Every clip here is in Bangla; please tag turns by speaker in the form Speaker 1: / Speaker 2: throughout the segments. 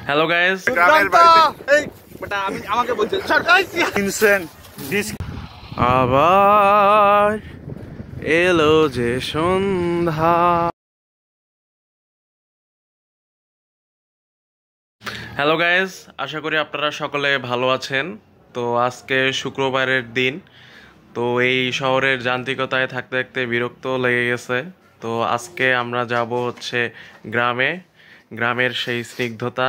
Speaker 1: হ্যালো গাইস, আবার এলো যে সন্ধ্যা। হ্যালো গাইস, আশা করি আপনারা সকলে ভালো আছেন। তো আজকে শুক্রবারের দিন, তো এই শহরের যান্ত্রিকতায় থাকতে থাকতে বিরক্ত লেগে গেছে। তো আজকে আমরা যাব হচ্ছে গ্রামের সেই স্নিগ্ধতা,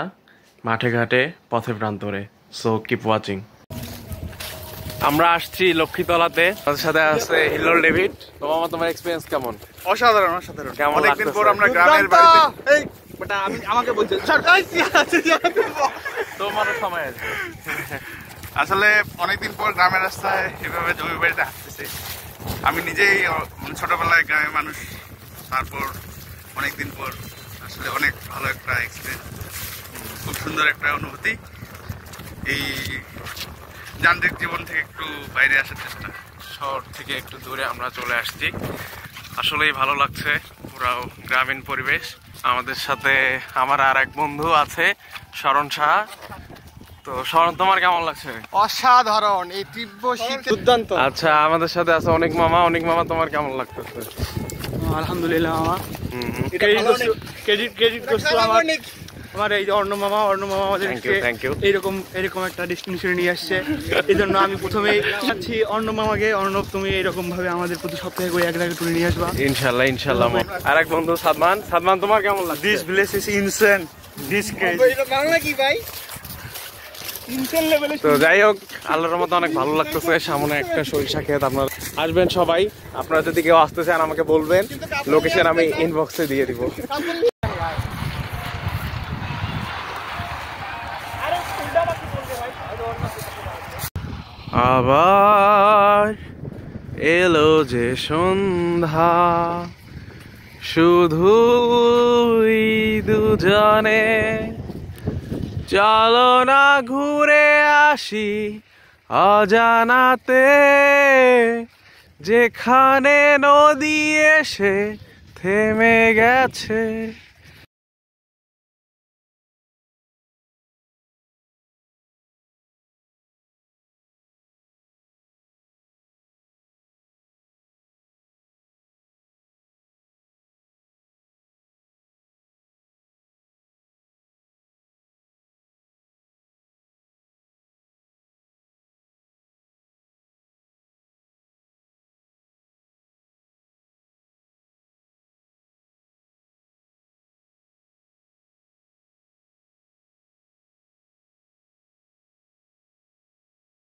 Speaker 1: মাঠে ঘাটে পথে প্রান্তরে। So keep watching. আমরা আসছি লক্ষ্মীতলাতে, তাদের সাথে আছে হিল্লোল ডেভিড। তো মামা, তোমার এক্সপিরিয়েন্স কেমন?
Speaker 2: অসাধারণ অসাধারণ।
Speaker 1: কেমন
Speaker 2: অনেকদিন
Speaker 1: লাগতেছে?
Speaker 2: পর আমরা গ্রামের বাড়িতে
Speaker 1: তোমারও সময় আছে।
Speaker 2: আসলে অনেকদিন পর গ্রামের রাস্তায় এভাবে জমি বাড়িতে হাঁটতেছে। আমি নিজেই ছোটবেলায় গ্রামের মানুষ, তারপর অনেকদিন পর আসলে অনেক ভালো একটা এক্সপিরিয়েন্স, খুব সুন্দর একটা অনুভূতি। এই যান্ত্রিক জীবন থেকে একটু বাইরে আসার চেষ্টা,
Speaker 1: শহর থেকে একটু দূরে আমরা চলে আসছি। আসলেই ভালো লাগছে পুরো গ্রামীণ পরিবেশ। আমাদের সাথে আমার আর এক বন্ধু আছে, শরণ সাহা। তো শরণ, তোমার কেমন লাগছে?
Speaker 3: অসাধারণ, এই তীব্র শীতে দুর্দান্ত।
Speaker 1: আচ্ছা, আমাদের সাথে আছে অনেক মামা। তোমার কেমন লাগতেছে?
Speaker 3: আলহামদুলিল্লাহ মামা, ক্রেডিট করছো আমার এই যে অর্ণ মামা আমাদেরকে এরকম একটা ডেস্টিনেশনে নিয়ে আসছে। এই জন্য আমি প্রথমেই চাচ্ছি অর্ণ মামাকে, অর্ণব তুমি এরকম ভাবে আমাদের প্রতি সপ্তাহে করে এক জায়গায় তুলে নিয়ে আসবা
Speaker 1: ইনশাল্লাহ। আর এক বন্ধু সাদমান, তোমার কেমন লাগছে?
Speaker 2: This village is insane, this crazy.
Speaker 3: Bangla কি ভাই?
Speaker 1: তো যাই হোক, আল্লাহর মতো অনেক ভালো লাগতেছে। সামনে একটা সরিষা ক্ষেত, আপনারা আসবেন সবাই। আপনারা যদি কেউ আসতে চান আমাকে বলবেন, লোকেশন আমি ইনবক্সে দিয়ে দিব। আবার এলো যে সন্ধ্যা, শুধুই দুজনে, চলো না ঘুরে আসি অজানাতে, যেখানে নদী এসে থেমে গেছে।